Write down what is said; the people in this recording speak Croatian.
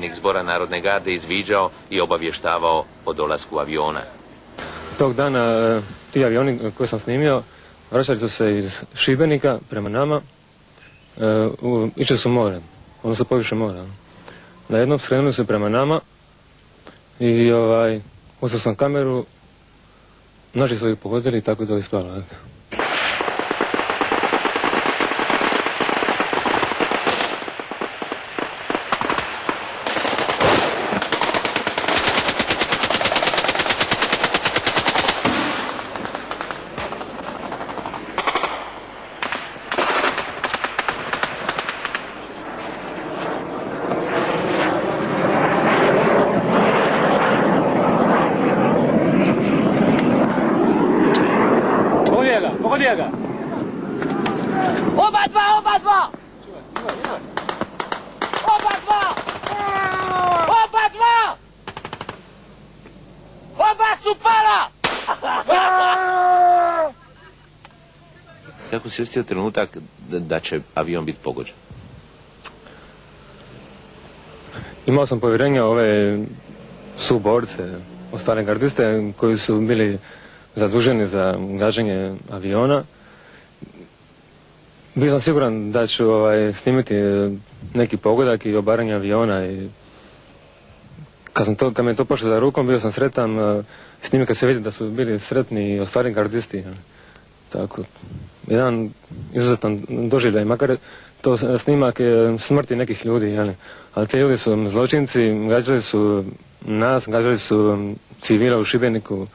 zapovjednik Zbora Narodne garde izviđao i obavještavao o dolasku aviona. Tog dana ti avioni koje sam snimio vraćali su se iz Šibenika prema nama, išli su more, odnosno poviše mora. Na jednom skrenuli su prema nama i uzeo sam kameru, naši su ih pogodili i tako da ispala. Pogodio ga! Oba dva! Oba dva! Oba dva! Oba su pala! Kako si osjetio trenutak da će avion biti pogođen? Imao sam povjerenja ove suborce, ostale gardiste koji su bili zaduženi za gađanje aviona. Bio sam siguran da ću snimiti neki pogodak i obaranje aviona. I kad mi je to pošlo za rukom, bio sam sretan. Snimika se vidi da su bili sretni i ostali gardisti. Tako, jedan izuzetan doživljaj, makar to snimak smrti nekih ljudi, ali ti ljudi su zločinci, gađali su nas, gađali su civila u Šibeniku.